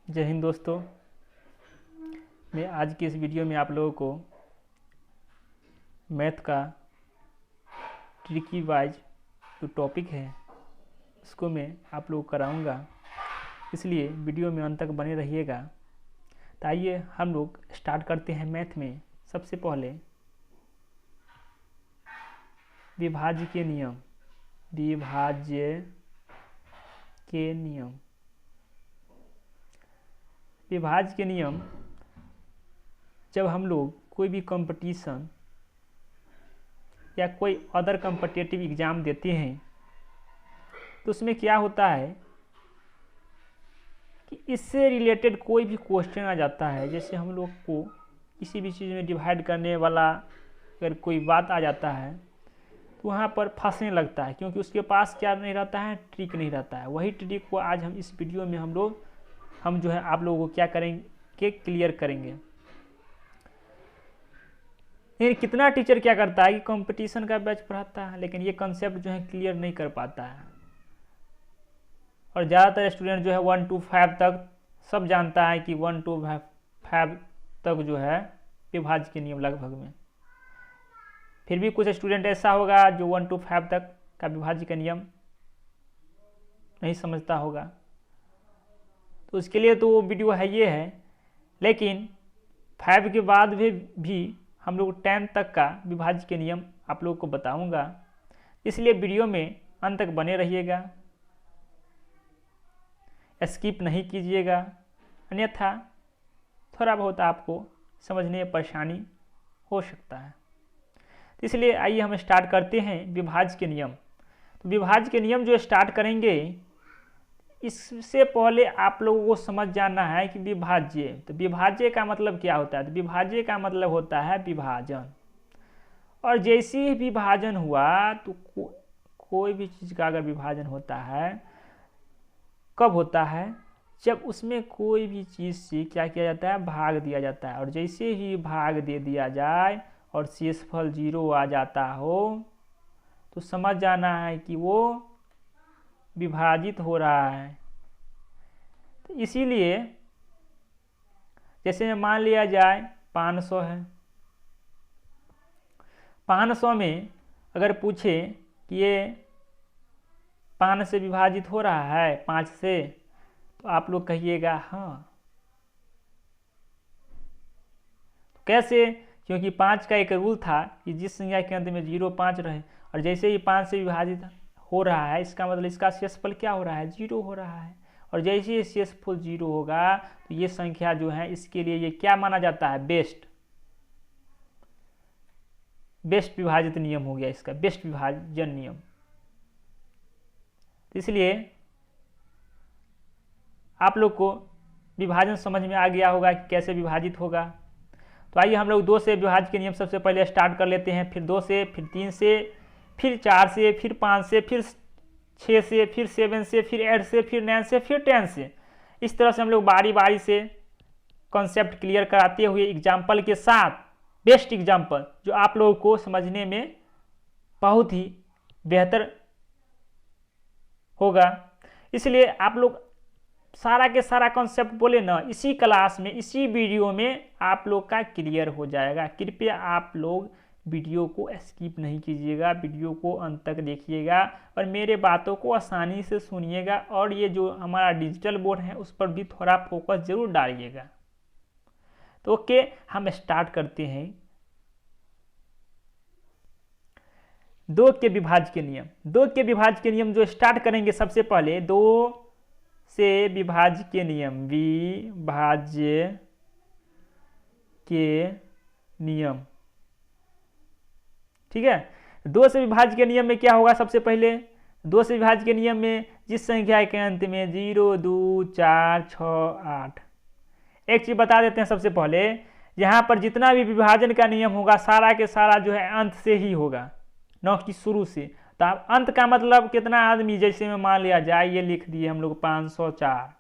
जय हिंद दोस्तों। मैं आज की इस वीडियो में आप लोगों को मैथ का ट्रिकी वाइज जो टॉपिक है उसको मैं आप लोगों को कराऊंगा, इसलिए वीडियो में अंत तक बने रहिएगा। तो आइए हम लोग स्टार्ट करते हैं। मैथ में सबसे पहले विभाज्य के नियम। विभाज्य के नियम विभाज्य के नियम जब हम लोग कोई भी कंपटीशन या कोई अदर कॉम्पिटिटिव एग्ज़ाम देते हैं तो उसमें क्या होता है कि इससे रिलेटेड कोई भी क्वेश्चन आ जाता है। जैसे हम लोग को किसी भी चीज़ में डिवाइड करने वाला अगर कोई बात आ जाता है तो वहाँ पर फंसने लगता है, क्योंकि उसके पास क्या नहीं रहता है, ट्रिक नहीं रहता है। वही ट्रिक को आज हम इस वीडियो में हम जो है आप लोगों को क्या करेंगे, क्लियर करेंगे। लेकिन कितना टीचर क्या करता है कि कंपटीशन का बैच पढ़ाता है, लेकिन ये कंसेप्ट जो है क्लियर नहीं कर पाता है। और ज़्यादातर स्टूडेंट जो है 1 to 5 तक सब जानता है कि 1 to 5 तक जो है विभाज्य के नियम लगभग में। फिर भी कुछ स्टूडेंट ऐसा होगा जो 1 to 5 तक का विभाज्य का नियम नहीं समझता होगा, तो उसके लिए तो वो वीडियो है ये है। लेकिन 5 के बाद भी हम लोग 10 तक का विभाज्य के नियम आप लोगों को बताऊंगा, इसलिए वीडियो में अंत तक बने रहिएगा, स्किप नहीं कीजिएगा, अन्यथा थोड़ा बहुत आपको समझने में परेशानी हो सकता है। तो इसलिए आइए हम स्टार्ट करते हैं विभाज्य के नियम। तो विभाज्य के नियम जो स्टार्ट करेंगे, इससे पहले आप लोगों को समझ जाना है कि विभाज्य, तो विभाज्य का मतलब क्या होता है। तो विभाज्य का मतलब होता है विभाजन। और जैसे ही विभाजन हुआ तो कोई भी चीज़ का अगर विभाजन होता है, कब होता है, जब उसमें कोई भी चीज़ से क्या किया जाता है, भाग दिया जाता है। और जैसे ही भाग दे दिया जाए और शेषफल 0 आ जाता हो तो समझ जाना है कि वो विभाजित हो रहा है। तो इसीलिए जैसे मान लिया जाए 500 है, 500 में अगर पूछे कि ये 5 से विभाजित हो रहा है 5 से, तो आप लोग कहिएगा हाँ। तो कैसे, क्योंकि 5 का एक रूल था कि जिस संख्या के अंत में 0 5 रहे, और जैसे ही 5 से विभाजित हो रहा है इसका मतलब इसका शेषफल क्या हो रहा है, 0 हो रहा है। और जैसे ही शेषफल 0 होगा तो ये संख्या जो है इसके लिए ये क्या माना जाता है, बेस्ट विभाजित नियम हो गया, इसका बेस्ट विभाजन नियम। तो इसलिए आप लोग को विभाजन समझ में आ गया होगा कि कैसे विभाजित होगा। तो आइए हम लोग 2 से विभाज्य के नियम सबसे पहले स्टार्ट कर लेते हैं, फिर 2 से, फिर 3 से, फिर 4 से, फिर 5 से, फिर 6 से, फिर 7 से, फिर 8 से, फिर 9 से, फिर 10 से। इस तरह से हम लोग बारी बारी से कॉन्सेप्ट क्लियर कराते हुए एग्जाम्पल के साथ, बेस्ट एग्जाम्पल जो आप लोगों को समझने में बहुत ही बेहतर होगा। इसलिए आप लोग सारा के सारा कॉन्सेप्ट बोले ना, इसी क्लास में, इसी वीडियो में आप लोग का क्लियर हो जाएगा। कृपया आप लोग वीडियो को स्किप नहीं कीजिएगा, वीडियो को अंत तक देखिएगा और मेरे बातों को आसानी से सुनिएगा। और ये जो हमारा डिजिटल बोर्ड है उस पर भी थोड़ा फोकस जरूर डालिएगा। तो ओके, हम स्टार्ट करते हैं 2 के विभाज्य के नियम। 2 के विभाज्य के नियम जो स्टार्ट करेंगे, सबसे पहले 2 से विभाज्य के नियम, विभाज्य के नियम, ठीक है। 2 से विभाज्य के नियम में क्या होगा, सबसे पहले 2 से विभाज्य के नियम में जिस संख्या के अंत में 0 2 4 6 8, एक चीज बता देते हैं सबसे पहले, यहाँ पर जितना भी विभाजन का नियम होगा सारा के सारा जो है अंत से ही होगा, न कि शुरू से। तो आप अंत का मतलब कितना आदमी, जैसे में मान लिया जाए ये लिख दिए हम लोग 504,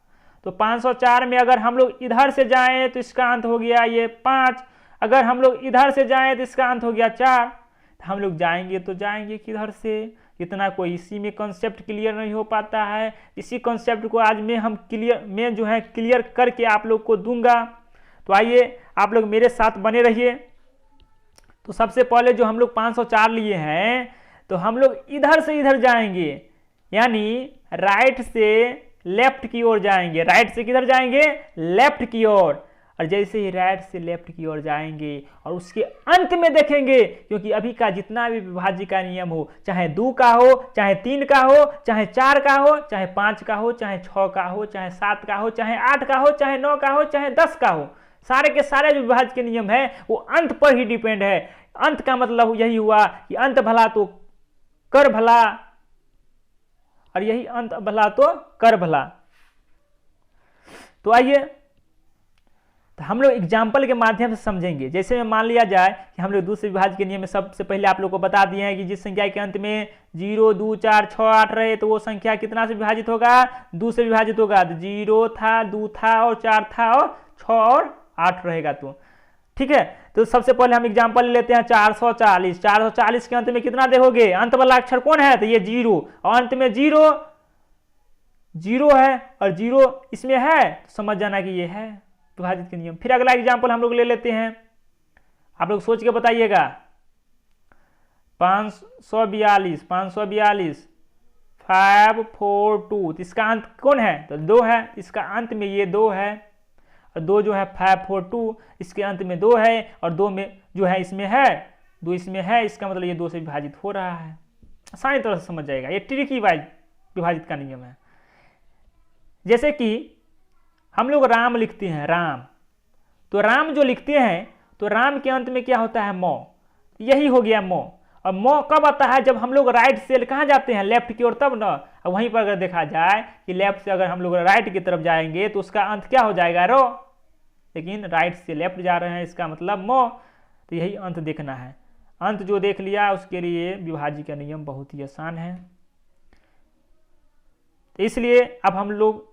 तो 504 में अगर हम लोग इधर से जाएं तो इसका अंत हो गया ये 5, अगर हम लोग इधर से जाएं तो इसका अंत हो गया 4। हम लोग जाएंगे तो जाएंगे किधर से, इतना कोई इसी में कॉन्सेप्ट क्लियर नहीं हो पाता है। इसी कॉन्सेप्ट को आज मैं जो है क्लियर करके आप लोग को दूंगा। तो आइए आप लोग मेरे साथ बने रहिए। तो सबसे पहले जो हम लोग 504 लिए हैं, तो हम लोग इधर से इधर जाएंगे, यानी राइट से लेफ्ट की ओर जाएंगे। राइट से किधर जाएंगे? लेफ्ट की ओर। और जैसे ही राइट से लेफ्ट की ओर जाएंगे और उसके अंत में देखेंगे, क्योंकि अभी का जितना भी विभाज्य का नियम हो, चाहे 2 का हो, चाहे 3 का हो, चाहे 4 का हो, चाहे 5 का हो, चाहे 6 का हो, चाहे 7 का हो, चाहे 8 का हो, चाहे 9 का हो, चाहे 10 का हो, सारे के सारे जो विभाज्य के नियम है वो अंत पर ही डिपेंड है। अंत का मतलब यही हुआ कि अंत भला तो कर भला, और यही अंत भला तो कर भला। तो आइए तो हम लोग एग्जाम्पल के माध्यम से समझेंगे। जैसे में मान लिया जाए कि हम लोग दूसरे विभाज्य के नियम में सबसे पहले आप लोग को बता दिए हैं कि जिस संख्या के अंत में 0, 2, 4, 6, 8 रहे तो वो संख्या कितना से विभाजित होगा? 2 से विभाजित होगा। तो 0 था, 2 था और 4 था और 6 और 8 रहेगा। तो ठीक है, तो सबसे पहले हम एग्जाम्पल ले लेते हैं 440। 440 के अंत में कितना देखोगे? अंत वाला अक्षर कौन है? तो ये 0, और अंत में 0 है और 0 इसमें है, तो समझ जाना कि ये है विभाजित के नियम। फिर अगला एग्जाम्पल हम लोग ले लेते हैं, आप लोग सोच के बताइएगा। 542 542, तो इसका अंत कौन है? तो 2 है। इसका अंत में ये 2 है, और 2 जो है 542, इसके अंत में 2 है, और 2 में जो है इसमें है, 2 इसमें है, इसका मतलब ये 2 से विभाजित हो रहा है। आसानी तरह से समझ जाएगा, ये ट्रिकी वाइज विभाजित का नियम है। जैसे कि हम लोग राम लिखते हैं, राम, तो राम जो लिखते हैं तो राम के अंत में क्या होता है? मौ, यही हो गया मौ। और मौ कब आता है? जब हम लोग राइट से कहाँ जाते हैं? लेफ्ट की ओर, तब ना। और वहीं पर अगर देखा जाए कि लेफ्ट से अगर हम लोग राइट की तरफ जाएंगे तो उसका अंत क्या हो जाएगा? रो। लेकिन राइट से लेफ्ट जा रहे हैं, इसका मतलब मौ। तो यही अंत देखना है। अंत जो देख लिया उसके लिए विभाज्य का नियम बहुत ही आसान है। तो इसलिए अब हम लोग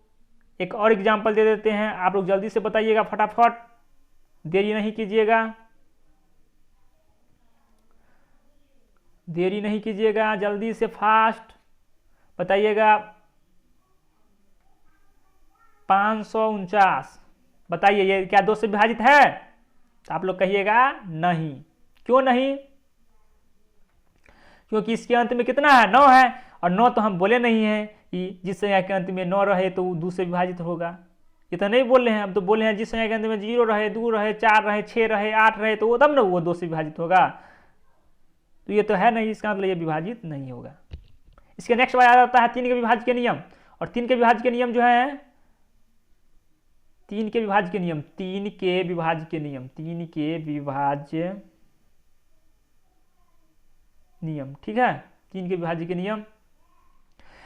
एक और एग्जाम्पल दे देते हैं, आप लोग जल्दी से बताइएगा, फटाफट, देरी नहीं कीजिएगा, देरी नहीं कीजिएगा, जल्दी से फास्ट बताइएगा। 549 बताइए, ये क्या 2 से विभाजित है? तो आप लोग कहिएगा नहीं। क्यों नहीं? क्योंकि इसके अंत में कितना है? 9 है, और 9 तो हम बोले नहीं है कि जिस संख्या के अंत में 9 रहे तो 2 से विभाजित होगा। ये तो नहीं बोल रहे हैं, हम तो बोले हैं जिस संख्या के अंत में 0 रहे, 2 रहे, 4 रहे, 6 रहे, 8 रहे, तो वो तब ना वो 2 से विभाजित होगा। तो ये तो है नहीं, इसका मतलब ये विभाजित नहीं होगा। इसके नेक्स्ट बार आ जाता है 3 के विभाज्य के नियम। और 3 के विभाज्य के नियम जो है, 3 के विभाज्य के नियम, 3 के विभाज्य के नियम, 3 के विभाज्य नियम, ठीक है। 3 के विभाज्य के नियम,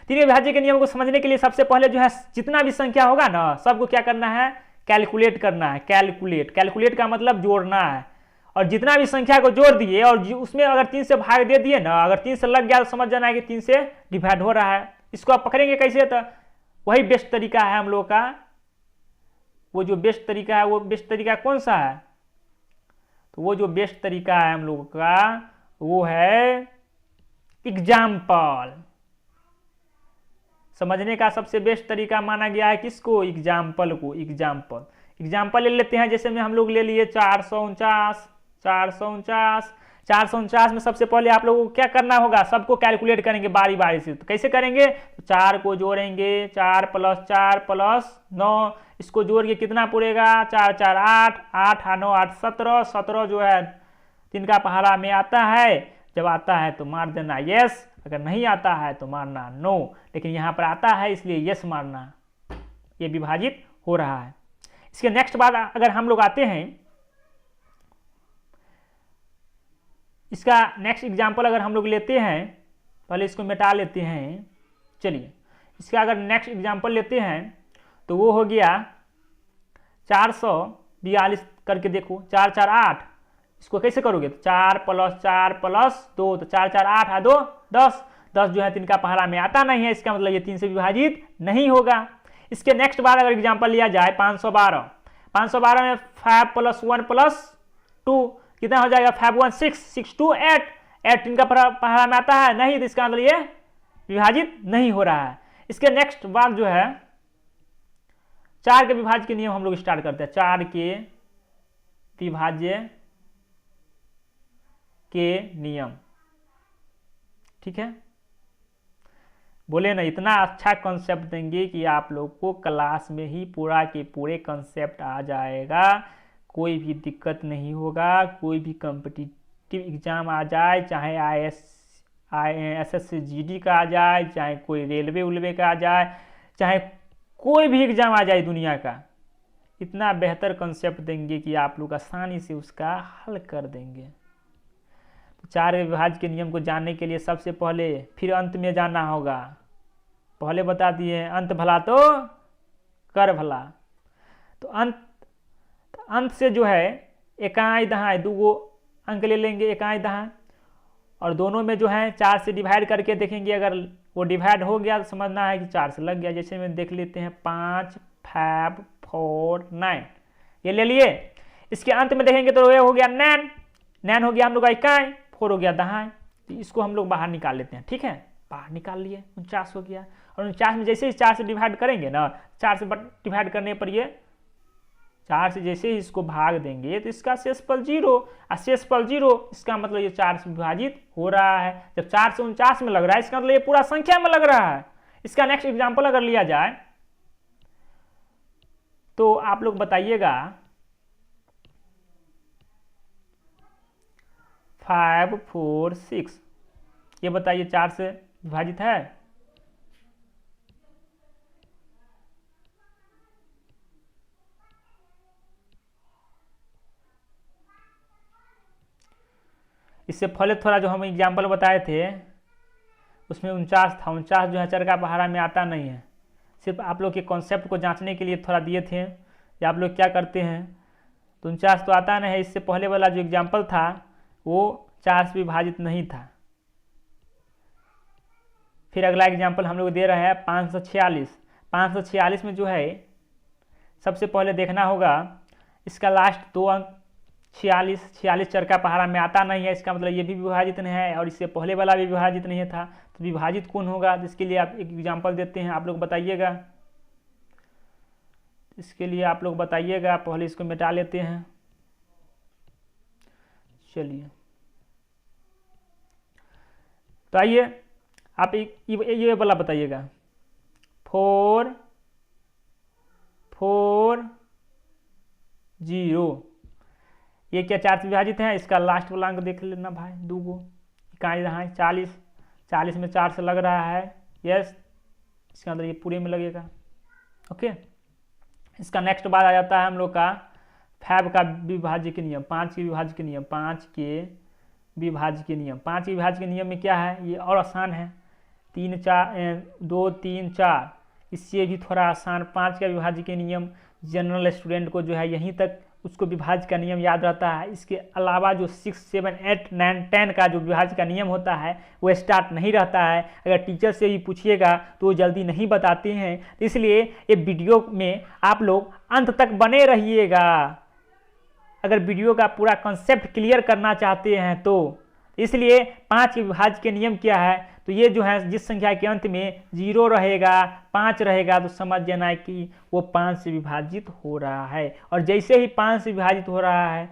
3 के विभाज्य के नियम को समझने के लिए सबसे पहले जो है जितना भी संख्या होगा ना, सबको क्या करना है? कैलकुलेट करना है। कैलकुलेट का मतलब जोड़ना है। और जितना भी संख्या को जोड़ दिए और उसमें अगर 3 से भाग दे दिए ना, अगर 3 से लग गया तो समझ जाना है कि 3 से डिवाइड हो रहा है। इसको आप पकड़ेंगे कैसे? तो वही बेस्ट तरीका है हम लोग का। वो जो बेस्ट तरीका है, वो बेस्ट तरीका कौन सा है? तो वो जो बेस्ट तरीका है हम लोगों का वो है एग्जाम्पल। समझने का सबसे बेस्ट तरीका माना गया है किसको? एग्जाम्पल को। एग्जाम्पल ले लेते हैं। जैसे में हम लोग ले लिए 449 में सबसे पहले आप लोगों को क्या करना होगा? सबको कैलकुलेट करेंगे बारी बारी से। तो कैसे करेंगे? तो 4 को जोड़ेंगे, 4 + 4 + 9, इसको जोड़ के कितना पड़ेगा? 4 4 8, 8 9 8 17, 17 जो है 3 का पहाड़ा में आता है। जब आता है तो मार देना यस, अगर नहीं आता है तो मारना नो। लेकिन यहाँ पर आता है इसलिए यस मारना, ये विभाजित हो रहा है। इसके नेक्स्ट बात अगर हम लोग आते हैं, इसका नेक्स्ट एग्जाम्पल अगर हम लोग लेते हैं, पहले इसको मिटा लेते हैं। चलिए इसका अगर नेक्स्ट एग्जाम्पल लेते हैं तो वो हो गया 442 करके देखो, 4 4 8। इसको कैसे करोगे? तो 4 + 4 + 2, तो 4 4 8 आ 2 10। 10 जो है 3 का पहाड़ा में आता नहीं है, इसका मतलब ये 3 से विभाजित नहीं होगा। इसके नेक्स्ट बार अगर एग्जाम्पल लिया जाए 512 में 5 + 1 + 2 कितना हो जाएगा? 5 1 6, 6 2 8, 8 3 का पहाड़ा में आता है नहीं, तो इसका मतलब ये विभाजित नहीं हो रहा है। इसके नेक्स्ट बात जो है 4 के विभाज्य के नियम हम लोग स्टार्ट करते हैं। 4 के विभाज्य के नियम, ठीक है। बोले ना इतना अच्छा कॉन्सेप्ट देंगे कि आप लोग को क्लास में ही पूरा के पूरे कॉन्सेप्ट आ जाएगा, कोई भी दिक्कत नहीं होगा। कोई भी कॉम्पिटिटिव एग्जाम आ जाए, चाहे SSCGD का आ जाए, चाहे कोई रेलवे उलवे का आ जाए, चाहे कोई भी एग्जाम आ जाए दुनिया का, इतना बेहतर कॉन्सेप्ट देंगे कि आप लोग आसानी से उसका हल कर देंगे। तो 4 विभाज्य के नियम को जानने के लिए सबसे पहले फिर अंत में जाना होगा। पहले बता दिए अंत भला तो कर भला। तो अंत से जो है एकाई दहाई 2 अंक ले लेंगे, एकाई दहाई, और दोनों में जो है 4 से डिवाइड करके देखेंगे। अगर वो डिवाइड हो गया तो समझना है कि 4 से लग गया। जैसे में देख लेते हैं 5 5 4 9, ये ले लिए। इसके अंत में देखेंगे तो ये हो गया 9 हो गया हम लोग का इकाई, 4 हो गया दहाई। तो इसको हम लोग बाहर निकाल लेते हैं, ठीक है। बाहर निकाल लिए 49 हो गया। और 49 में जैसे ही 4 से डिवाइड करेंगे ना, 4 से डिवाइड करने पर ये 4 से जैसे ही इसको भाग देंगे तो इसका शेषफल 0, और शेषफल 0 इसका मतलब ये 4 से विभाजित हो रहा है। जब 4 से 49 में लग रहा है इसका मतलब ये पूरा संख्या में लग रहा है। इसका नेक्स्ट एग्जाम्पल अगर लिया जाए तो आप लोग बताइएगा 5 4 6, ये बताइए 4 से विभाजित है? इससे पहले थोड़ा जो हम एग्जाम्पल बताए थे उसमें 49 था। 49 जो है 4 का पहाड़ा में आता नहीं है। सिर्फ आप लोग के कॉन्सेप्ट को जांचने के लिए थोड़ा दिए थे कि आप लोग क्या करते हैं। तो 49 तो आता नहीं है। इससे पहले वाला जो एग्जाम्पल था वो 4 से विभाजित नहीं था। फिर अगला एग्जाम्पल हम लोग दे रहे हैं 546। 546 में जो है सबसे पहले देखना होगा इसका लास्ट 2 अंक 46। 46 4 का पहाड़ा में आता नहीं है, इसका मतलब ये भी विभाजित नहीं है, और इससे पहले वाला भी विभाजित नहीं था। तो विभाजित कौन होगा? इसके लिए आप एक एग्जाम्पल देते हैं, आप लोग बताइएगा। इसके लिए आप लोग बताइएगा, पहले इसको मिटा लेते हैं। चलिए तो आइए आप ये वाला बताइएगा। 4 4 0, ये क्या 4 से विभाजित है? इसका लास्ट वाला अंक देख लेना भाई, 2 गो इकाई रहा है 40। 40 में 4 से लग रहा है, यस, इसके अंदर ये पूरे में लगेगा। ओके, इसका नेक्स्ट बात आ जाता है हम लोग का 5 का विभाज्य के नियम, 5 के विभाज्य के नियम। 5 के विभाज्य के नियम, 5 के विभाज्य के नियम में क्या है? ये और आसान है, 3 4 2 3 4, इससे भी थोड़ा आसान। 5 का विभाज्य के नियम जनरल स्टूडेंट को जो है यहीं तक उसको विभाज्य का नियम याद रहता है। इसके अलावा जो 6 7 8 9 10 का जो विभाज्य का नियम होता है वो स्टार्ट नहीं रहता है। अगर टीचर से भी पूछिएगा तो वो जल्दी नहीं बताते हैं। तो इसलिए ये वीडियो में आप लोग अंत तक बने रहिएगा। अगर वीडियो का पूरा कॉन्सेप्ट क्लियर करना चाहते हैं तो इसलिए 5 के विभाज्य के नियम क्या है? तो ये जो है जिस संख्या के अंत में 0 रहेगा 5 रहेगा तो समझ जाना है कि वो 5 से विभाजित हो रहा है। और जैसे ही 5 से विभाजित हो रहा है,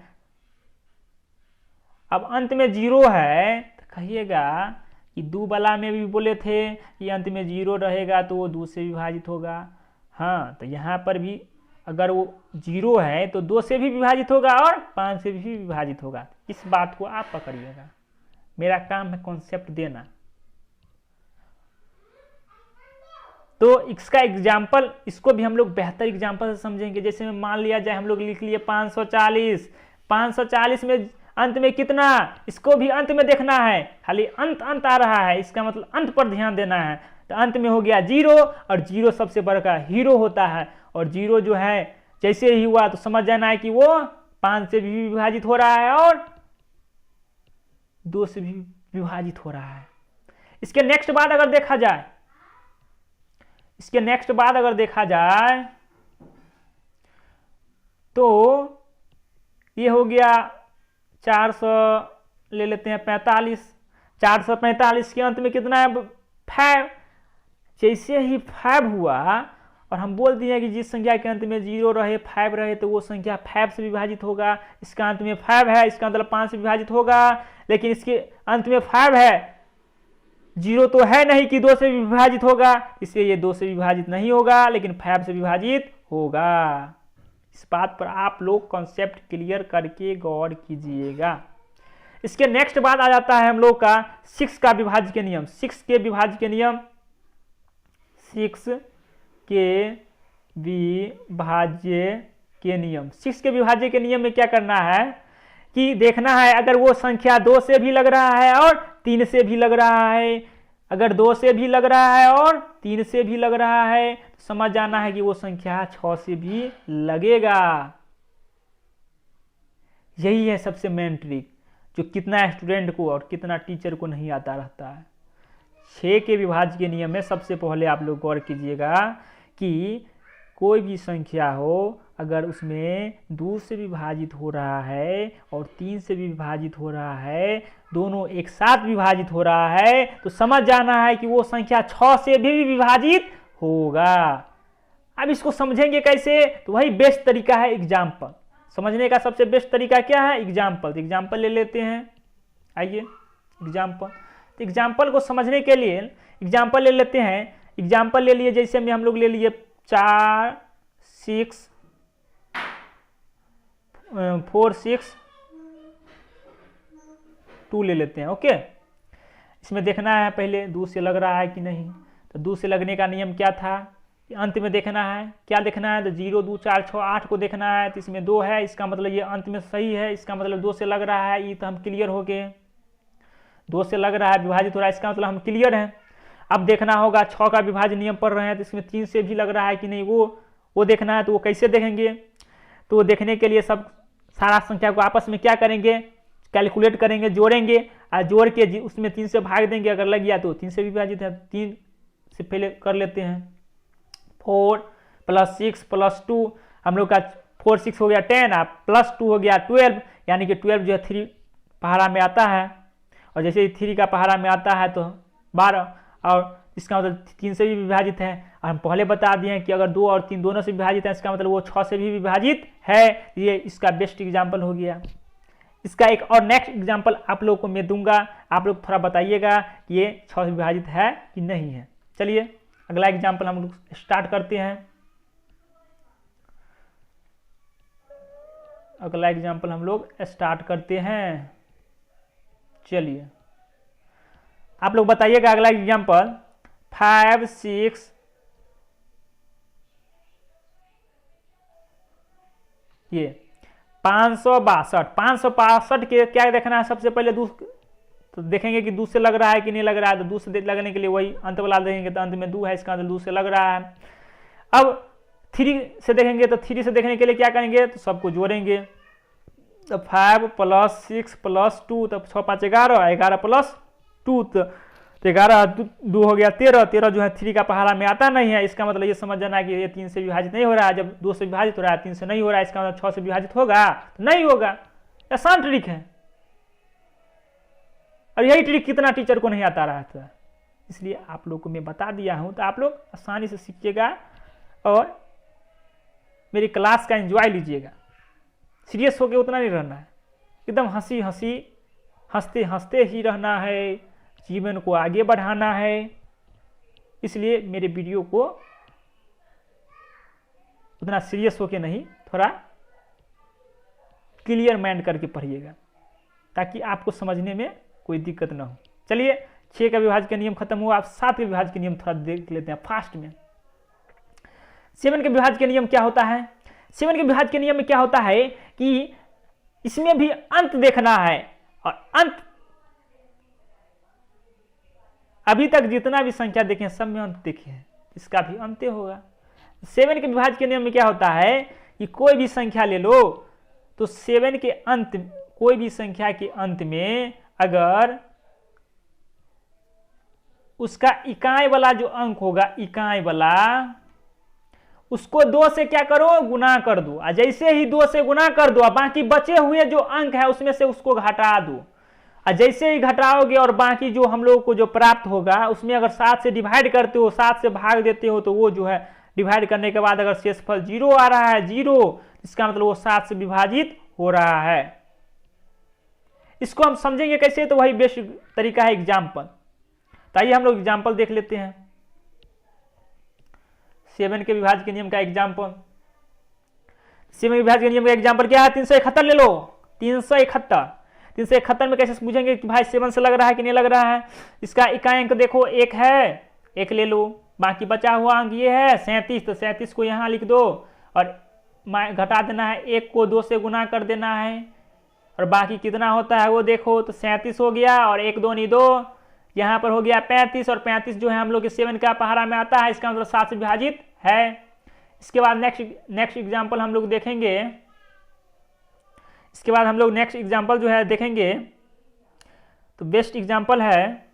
अब अंत में 0 है तो कहिएगा कि 2 वाला में भी बोले थे कि अंत में 0 रहेगा तो वो 2 से विभाजित होगा। हाँ, तो यहाँ पर भी अगर वो 0 है तो 2 से भी विभाजित होगा और 5 से भी विभाजित होगा। इस बात को आप पकड़िएगा, मेरा काम है कॉन्सेप्ट देना। तो इसका एग्जाम्पल, इसको भी हम लोग बेहतर एग्जाम्पल से समझेंगे। जैसे में मान लिया जाए हम लोग लिख लिए 540। 540 में अंत में कितना, इसको भी अंत में देखना है। खाली अंत आ रहा है, इसका मतलब अंत पर ध्यान देना है। तो अंत में हो गया 0, और 0 सबसे बड़ा हीरो होता है। और 0 जो है जैसे ही हुआ तो समझ जाना है कि वो 5 से भी विभाजित हो रहा है और 2 से भी विभाजित हो रहा है। इसके नेक्स्ट बात अगर देखा जाए, तो ये हो गया 400 ले लेते हैं 45, 445 के अंत में कितना है 5। जैसे ही 5 हुआ और हम बोल दिए कि जिस संख्या के अंत में 0 रहे 5 रहे तो वो संख्या 5 से विभाजित होगा। इसका अंत में 5 है, इसका मतलब 5 से विभाजित होगा, लेकिन इसके अंत में 5 है, 0 तो है नहीं कि 2 से विभाजित होगा, इसलिए ये 2 से विभाजित नहीं होगा, लेकिन 5 से विभाजित होगा। इस बात पर आप लोग कॉन्सेप्ट क्लियर करके गौर कीजिएगा। इसके नेक्स्ट बात आ जाता है हम लोग का 6 का विभाज्य के नियम। 6 के विभाज्य के नियम, 6 के विभाज्य के नियम। 6 के विभाज्य के नियम में क्या करना है कि देखना है अगर वो संख्या 2 से भी लग रहा है और 3 से भी लग रहा है, अगर 2 से भी लग रहा है और 3 से भी लग रहा है तो समझ जाना है कि वो संख्या 6 से भी लगेगा। यही है सबसे मेन ट्रिक जो कितना स्टूडेंट को और कितना टीचर को नहीं आता रहता है। 6 के विभाज्य के नियम में सबसे पहले आप लोग गौर कीजिएगा कि कोई भी संख्या हो अगर उसमें 2 से विभाजित हो रहा है और 3 से भी विभाजित हो रहा है, दोनों एक साथ विभाजित हो रहा है, तो समझ जाना है कि वो संख्या 6 से भी विभाजित होगा। अब इसको समझेंगे कैसे, तो वही बेस्ट तरीका है एग्जाम्पल। समझने का सबसे बेस्ट तरीका क्या है, एग्जाम्पल। तो एग्जाम्पल ले लेते हैं, आइए एग्जाम्पल। तो एग्जाम्पल को समझने के लिए एग्जाम्पल ले लेते हैं। एग्जाम्पल ले लिए, जैसे में हम लोग ले लिए 4 6 4 6 2 ले लेते हैं। ओके, इसमें देखना है पहले 2 से लग रहा है कि नहीं। तो 2 से लगने का नियम क्या था, अंत में देखना है। क्या देखना है, तो 0 2 4 6 8 को देखना है। तो इसमें 2 है, इसका मतलब ये अंत में सही है, इसका मतलब 2 से लग रहा है, ये तो हम क्लियर हो गए। 2 से लग रहा है, विभाजित हो रहा है, इसका मतलब हम क्लियर हैं। अब देखना होगा 6 का विभाज्य नियम पढ़ रहे हैं तो इसमें 3 से भी लग रहा है कि नहीं, वो देखना है। तो वो कैसे देखेंगे, तो वो देखने के लिए सब सारा संख्या को आपस में क्या करेंगे, कैलकुलेट करेंगे, जोड़ेंगे, और जोड़ के उसमें 3 से भाग देंगे। अगर लग गया तो 3 से विभाजित है, 3 से पहले कर लेते हैं। 4 + 6 + 2 हम लोग का 4 6 हो गया 10, आप +2 हो गया 12, यानी कि 12 जो है 3 पहाड़ा में आता है, और जैसे ही 3 का पहाड़ा में आता है तो 12, और इसका मतलब 3 से भी विभाजित है। और हम पहले बता दिए कि अगर 2 और 3 दोनों से विभाजित है, इसका मतलब वो 6 से भी विभाजित है। ये इसका बेस्ट एग्जाम्पल हो गया। इसका एक और नेक्स्ट एग्जाम्पल आप लोग को मैं दूंगा, आप लोग थोड़ा बताइएगा कि ये 6 से विभाजित है कि नहीं है। चलिए अगला एग्जाम्पल हम लोग स्टार्ट करते हैं। अगला एग्जाम्पल हम लोग स्टार्ट करते हैं। चलिए आप लोग बताइएगा अगला एग्जाम्पल 5 6 ये 562 के क्या देखना है, सबसे पहले 2 तो देखेंगे कि 2 से लग रहा है कि नहीं लग रहा है। तो 2 से लगने के लिए वही अंत वाला देखेंगे, तो अंत में 2 है, इसका मतलब 2 से लग रहा है। अब 3 से देखेंगे, तो 3 से देखने के लिए क्या करेंगे, तो सबको जोड़ेंगे। तो 5 + 6 + 2, तो 6 5 11, 11 + 2, तो 11 2 हो गया 13। 13 जो है 3 का पहाड़ा में आता नहीं है, इसका मतलब ये समझ जाना है कि ये 3 से विभाजित नहीं हो रहा है। जब 2 से विभाजित हो रहा है 3 से नहीं हो रहा है, इसका मतलब 6 से विभाजित होगा तो नहीं होगा। आसान ट्रिक है, और यही ट्रिक कितना टीचर को नहीं आता रहा था, इसलिए आप लोग को मैं बता दिया हूं। तो आप लोग आसानी से सीखिएगा और मेरी क्लास का एंजॉय लीजिएगा। सीरियस होकर उतना नहीं रहना है, एकदम हंसते हंसते ही रहना है, जीवन को आगे बढ़ाना है। इसलिए मेरे वीडियो को उतना सीरियस होकर नहीं, थोड़ा क्लियर माइंड करके पढ़िएगा ताकि आपको समझने में कोई दिक्कत ना हो। चलिए 6 का विभाज्य का नियम खत्म हुआ, आप 7 के विभाज्य के नियम थोड़ा देख लेते हैं फास्ट में। 7 के विभाज्य के नियम क्या होता है, 7 के विभाज्य के नियम में क्या होता है कि इसमें भी अंत देखना है, और अंत अभी तक जितना भी संख्या देखे सब में अंत देखे हैं, इसका भी अंत होगा। 7 के विभाज्य के नियम में क्या होता है कि कोई भी संख्या ले लो, तो 7 के अंत, कोई भी संख्या के अंत में अगर उसका इकाई वाला जो अंक होगा, इकाई वाला, उसको 2 से क्या करो, गुना कर दो। और जैसे ही 2 से गुना कर दो, बाकी बचे हुए जो अंक है उसमें से उसको घटा दो। और जैसे ही घटाओगे और बाकी जो हम लोग को जो प्राप्त होगा उसमें अगर 7 से डिवाइड करते हो, 7 से भाग देते हो, तो वो जो है डिवाइड करने के बाद अगर शेषफल 0 आ रहा है, 0, इसका मतलब वो 7 से विभाजित हो रहा है। इसको हम समझेंगे कैसे, तो वही बेस्ट तरीका है एग्जाम्पल। तो आइए हम लोग एग्जाम्पल देख लेते हैं। 7 के विभाज्य के नियम का एग्जाम्पल। 7 के विभाज्य के नियम का एग्जाम्पल क्या है? 371 ले लो। 371 में कैसे पूछेंगे कि भाई 7 से लग रहा है कि नहीं लग रहा है। इसका इकाई अंक देखो 1 है, 1 ले लो। बाकी बचा हुआ अंक ये है 37, तो 37 को यहाँ लिख दो और घटा देना है, 1 को 2 से गुना कर देना है और बाकी कितना होता है वो देखो, तो 37 हो गया और 1 2 नहीं 2, यहाँ पर हो गया 35 और 35 जो है हम लोग के 7 का पहाड़ा में आता है, इसका मतलब 7 से विभाजित है। इसके बाद नेक्स्ट एग्जाम्पल हम लोग देखेंगे। इसके बाद हम लोग नेक्स्ट एग्जाम्पल जो है देखेंगे, तो बेस्ट एग्जाम्पल है,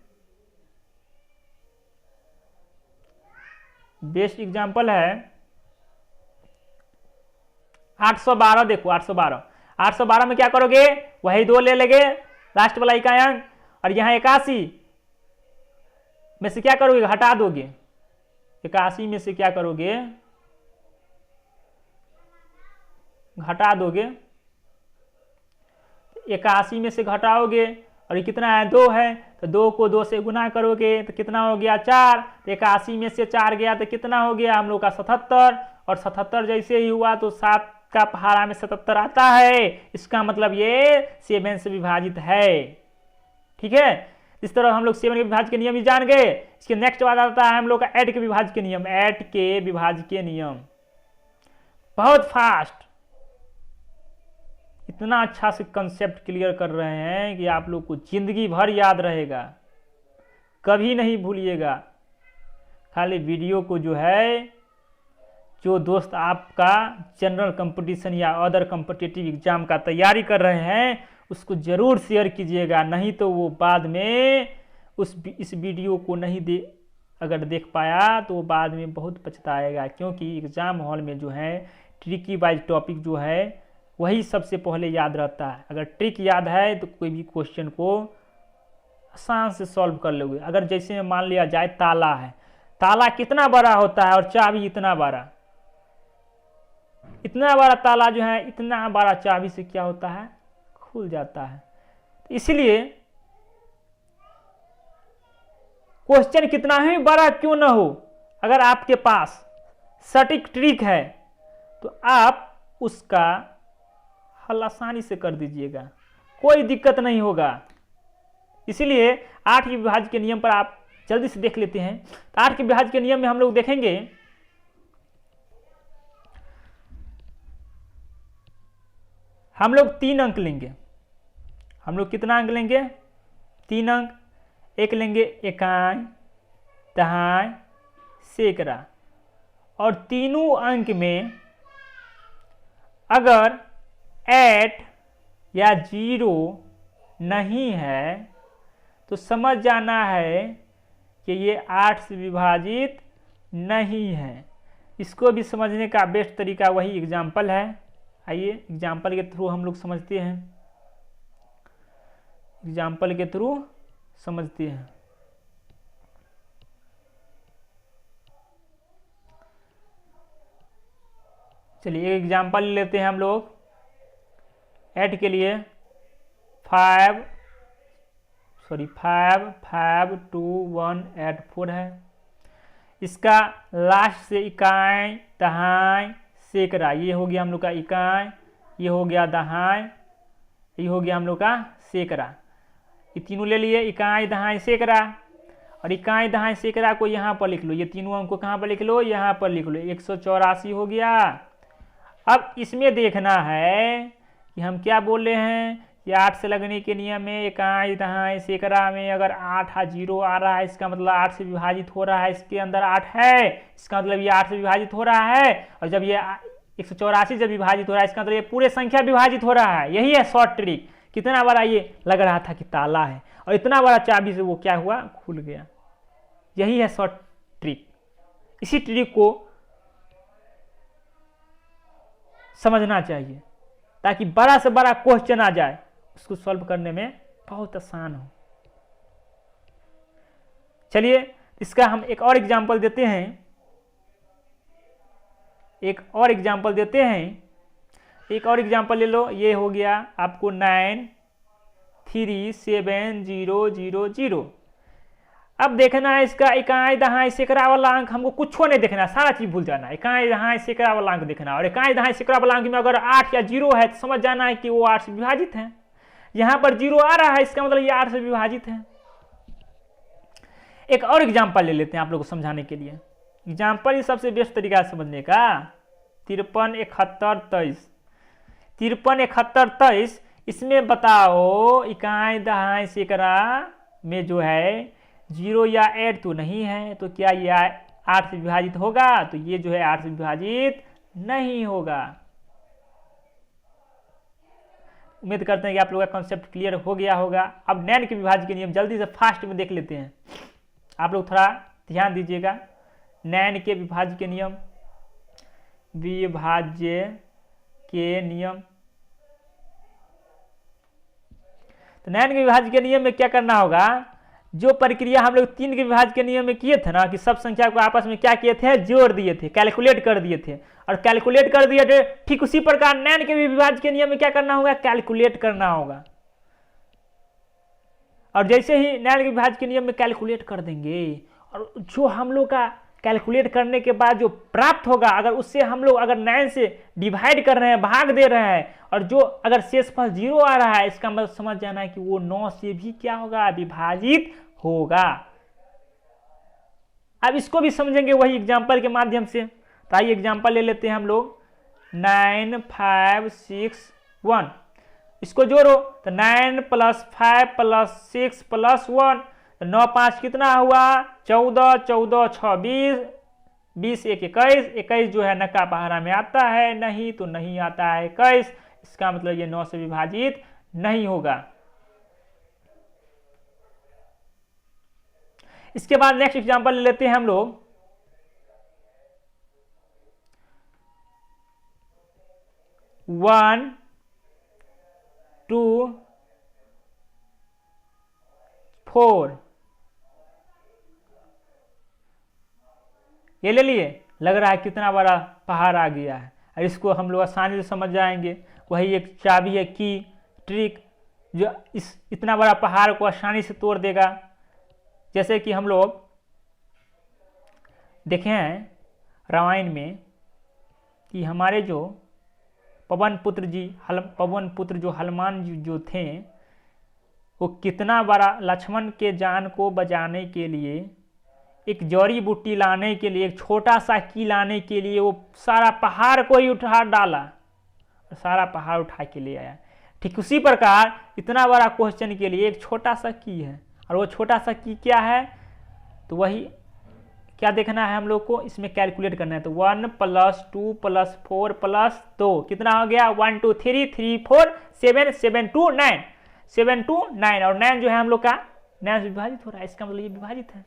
बेस्ट एग्जाम्पल है 812। देखो 812 में क्या करोगे, वही 2 ले लेंगे लास्ट वाला इकाई अंक, और यहाँ 81 में से क्या करोगे, हटा दोगे। 81 में से क्या करोगे, घटा दोगे। 81 में से घटाओगे और ये कितना है, 2 है, तो 2 को 2 से गुना करोगे तो कितना हो गया, 4। तो 81 में से 4 गया तो कितना हो गया हम लोग का 77, और 77 जैसे ही हुआ तो 7 का पहाड़ा में 77 आता है, इसका मतलब ये 7 से विभाजित है। ठीक है, इस तरह हम लोग 7 के विभाज्य के नियम भी जान गए। इसके नेक्स्ट बात आता है हम लोग का ऐड के विभाज्य के नियम। ऐड के विभाज्य के नियम बहुत फास्ट, इतना अच्छा से कंसेप्ट क्लियर कर रहे हैं कि आप लोग को जिंदगी भर याद रहेगा, कभी नहीं भूलिएगा। खाली वीडियो को जो है, जो दोस्त आपका जनरल कंपटीशन या अदर कॉम्पिटिटिव एग्जाम का तैयारी कर रहे हैं उसको जरूर शेयर कीजिएगा, नहीं तो वो बाद में इस वीडियो को नहीं अगर देख पाया तो वो बाद में बहुत पछताएगा, क्योंकि एग्जाम हॉल में जो है ट्रिकी वाइज टॉपिक जो है वही सबसे पहले याद रहता है। अगर ट्रिक याद है तो कोई भी क्वेश्चन को आसान से सॉल्व कर लोगे। अगर जैसे मान लिया जाए ताला है, ताला कितना बड़ा होता है और चाबी इतना बड़ा, इतना बड़ा ताला जो है इतना बड़ा चाबी से क्या होता है, खुल जाता है। तो इसलिए क्वेश्चन कितना ही बड़ा क्यों ना हो, अगर आपके पास सटीक ट्रिक है तो आप उसका हल आसानी से कर दीजिएगा, कोई दिक्कत नहीं होगा। इसलिए 8 के विभाज्य के नियम पर आप जल्दी से देख लेते हैं। तो 8 के विभाज्य के नियम में हम लोग देखेंगे, हम लोग 3 अंक लेंगे। हम लोग कितना अंक लेंगे, 3 अंक। एक लेंगे इकाई, दहाई, सैकड़ा, और तीनों अंक में अगर 8 या 0 नहीं है तो समझ जाना है कि ये 8 से विभाजित नहीं है। इसको भी समझने का बेस्ट तरीका वही एग्जाम्पल है। आइए एग्जाम्पल के थ्रू हम लोग समझते हैं, एग्जाम्पल के थ्रू समझते हैं। चलिए एक एग्जाम्पल लेते हैं हम लोग ऐड के लिए। 5 5 2 1 8 4 है। इसका लास्ट से इकाई, दहाई, सैकड़ा, ये हो गया हम लोग का इकाई, ये हो गया दहाई, ये हो गया हम लोग का सैकड़ा। ये तीनों ले लिए, इकाई, दहाई, सैकड़ा। और इकाई, दहाई, सैकड़ा को यहाँ पर लिख लो, ये तीनों अंक को कहाँ पर लिख लो, यहाँ पर लिख लो। 184 हो गया। अब इसमें देखना है कि हम क्या बोल रहे हैं, ये 8 से लगने के नियम में इकाई, दहाई, सैकड़ा में अगर 8 या 0 आ रहा है, इसका मतलब 8 से विभाजित हो रहा है, इसके अंदर 8 है, इसका मतलब ये 8 से विभाजित हो रहा है। और जब ये 184 जब विभाजित हो रहा है, इसका मतलब ये पूरे संख्या विभाजित हो रहा है। यही है शॉर्ट ट्रिक। कितना बड़ा ये लग रहा था कि ताला है और इतना बड़ा चाबी से वो क्या हुआ, खुल गया। यही है शॉर्ट ट्रिक। इसी ट्रिक को समझना चाहिए ताकि बड़ा से बड़ा क्वेश्चन आ जाए उसको सॉल्व करने में बहुत आसान हो। चलिए इसका हम एक और एग्जाम्पल देते हैं, एक और एग्जाम्पल ले लो। ये हो गया आपको 93700। अब देखना है इसका इकाई दहाई सैकड़ा वाला अंक, हमको कुछ नहीं देखना, सारा चीज भूल जाना है। इकाई दहाई सैकड़ा वाला अंक देखना, और इकाई दहाई सैकड़ा वाला अंक में अगर 8 या 0 है तो समझ जाना है कि वो 8 से विभाजित है। यहां पर 0 आ रहा है, इसका मतलब ये 8 से विभाजित है। एक और एग्जाम्पल ले लेते हैं आप लोगों को समझाने के लिए। एग्जाम्पल ही सबसे बेस्ट तरीका है समझने का। 53 71 23, 53 71 23, इसमें बताओ इकाई दहाई सैकड़ा में जो है 0 या 8 तो नहीं है, तो क्या ये 8 से विभाजित होगा? तो ये जो है 8 से विभाजित नहीं होगा। उम्मीद करते हैं कि आप लोगों का कॉन्सेप्ट क्लियर हो गया होगा। अब नैन के विभाज्य के नियम जल्दी से फास्ट में देख लेते हैं। आप लोग थोड़ा ध्यान दीजिएगा। नैन के विभाज्य के नियम, विभाज्य के नियम। तो नैन के विभाज्य के नियम में क्या करना होगा? जो प्रक्रिया हम लोग 3 के विभाज्य के नियम में किए थे ना, कि सब संख्या को आपस में क्या किए थे? जोड़ दिए थे, कैलकुलेट कर दिए थे, और कैलकुलेट कर दिए थे। ठीक उसी प्रकार नैन के विभाज्य के नियम में क्या करना होगा? कैलकुलेट करना होगा। और जैसे ही नैन के विभाज्य के नियम में कैलकुलेट कर देंगे, और जो हम लोग का कैलकुलेट करने के बाद जो प्राप्त होगा, अगर उससे हम लोग अगर 9 से डिवाइड कर रहे हैं, भाग दे रहे हैं, और जो अगर शेषफल 0 आ रहा है, इसका मतलब समझ जाना है कि वो 9 से भी क्या होगा? विभाजित होगा। अब इसको भी समझेंगे वही एग्जाम्पल के माध्यम से। तो आइए एग्जाम्पल ले लेते हैं हम लोग। 9 5 6 1, इसको जोड़ो तो 9 + 5 + 6 + 1, 9 5 कितना हुआ? 14, 14 6 20, 20 1 21, 21 जो है नक्का पहाड़ा में आता है, नहीं तो नहीं आता है 21। इसका मतलब ये 9 से विभाजित नहीं होगा। इसके बाद नेक्स्ट एग्जांपल ले लेते हैं हम लोग। 1 2 4, ये ले लिए। लग रहा है कितना बड़ा पहाड़ आ गया है, और इसको हम लोग आसानी से समझ जाएंगे। वही एक चाबी है, की ट्रिक, जो इतना बड़ा पहाड़ को आसानी से तोड़ देगा। जैसे कि हम लोग देखे हैं रामायण में कि हमारे जो पवन पुत्र जो हनुमान जी जो थे, वो कितना बड़ा लक्ष्मण के जान को बचाने के लिए, एक जड़ी बूटी लाने के लिए, एक छोटा सा की लाने के लिए वो सारा पहाड़ को ही उठा डाला, और सारा पहाड़ उठा के ले आया। ठीक उसी प्रकार इतना बड़ा क्वेश्चन के लिए एक छोटा सा की है, और वो छोटा सा की क्या है? तो वही क्या देखना है हम लोग को? इसमें कैलकुलेट करना है। तो 1 + 2 + 4 + 2 कितना हो गया? 1 2 3 3 4 7 7 2 9, 7 2 9, और 9 जो है हम लोग का 9 से विभाजित हो रहा है। इसका मतलब ये विभाजित है।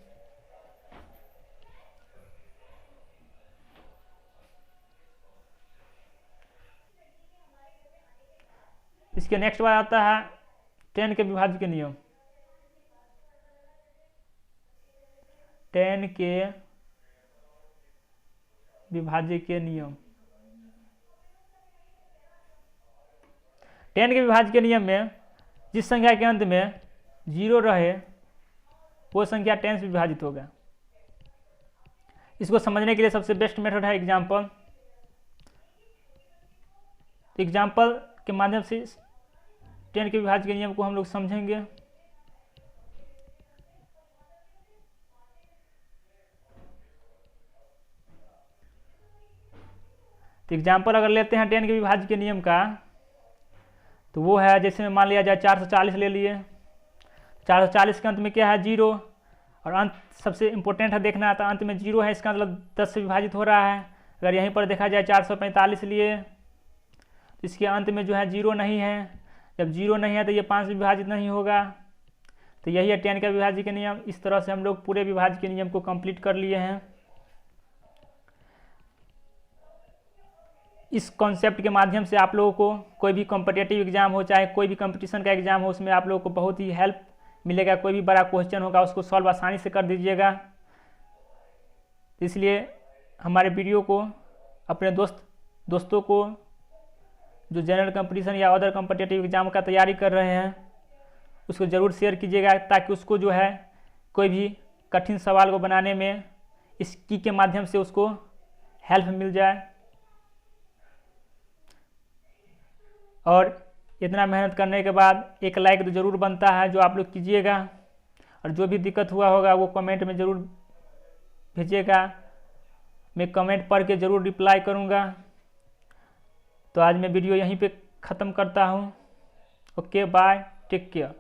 इसके नेक्स्ट बार आता है 10 के विभाज्य के नियम। 10 के विभाज्य के नियम। 10 के विभाज्य के नियम में जिस संख्या के अंत में 0 रहे, वो संख्या 10 से विभाजित होगा। इसको समझने के लिए सबसे बेस्ट मेथड है एग्जाम्पल। एग्जाम्पल के माध्यम से 10 के विभाज्य के नियम को हम लोग समझेंगे। तो एग्जाम्पल अगर लेते हैं 10 के विभाज्य के नियम का, तो वो है, जैसे मान लिया जाए 440 ले लिए। 440 के अंत में क्या है? 0, और अंत सबसे इंपॉर्टेंट है देखना। तो अंत में 0 है, इसका मतलब 10 से विभाजित हो रहा है। अगर यहीं पर देखा जाए 445 लिए, तो इसके अंत में जो है 0 नहीं है। जब 0 नहीं है तो ये 5 से विभाजित नहीं होगा। तो यही है 10 का विभाज्य के नियम। इस तरह से हम लोग पूरे विभाज्य के नियम को कंप्लीट कर लिए हैं। इस कॉन्सेप्ट के माध्यम से आप लोगों को कोई भी कॉम्पिटिटिव एग्ज़ाम हो, चाहे कोई भी कंपटीशन का एग्ज़ाम हो, उसमें आप लोगों को बहुत ही हेल्प मिलेगा। कोई भी बड़ा क्वेश्चन होगा उसको सॉल्व आसानी से कर दीजिएगा। इसलिए हमारे वीडियो को अपने दोस्तों को जो जनरल कंपटीशन या अदर कॉम्पिटिटिव एग्ज़ाम का तैयारी कर रहे हैं उसको ज़रूर शेयर कीजिएगा, ताकि उसको जो है कोई भी कठिन सवाल को बनाने में इसकी के माध्यम से उसको हेल्प मिल जाए। और इतना मेहनत करने के बाद एक लाइक तो ज़रूर बनता है, जो आप लोग कीजिएगा। और जो भी दिक्कत हुआ होगा वो कमेंट में ज़रूर भेजिएगा, मैं कमेंट पढ़ के ज़रूर रिप्लाई करूँगा। तो आज मैं वीडियो यहीं पे ख़त्म करता हूँ। Okay bye, take care.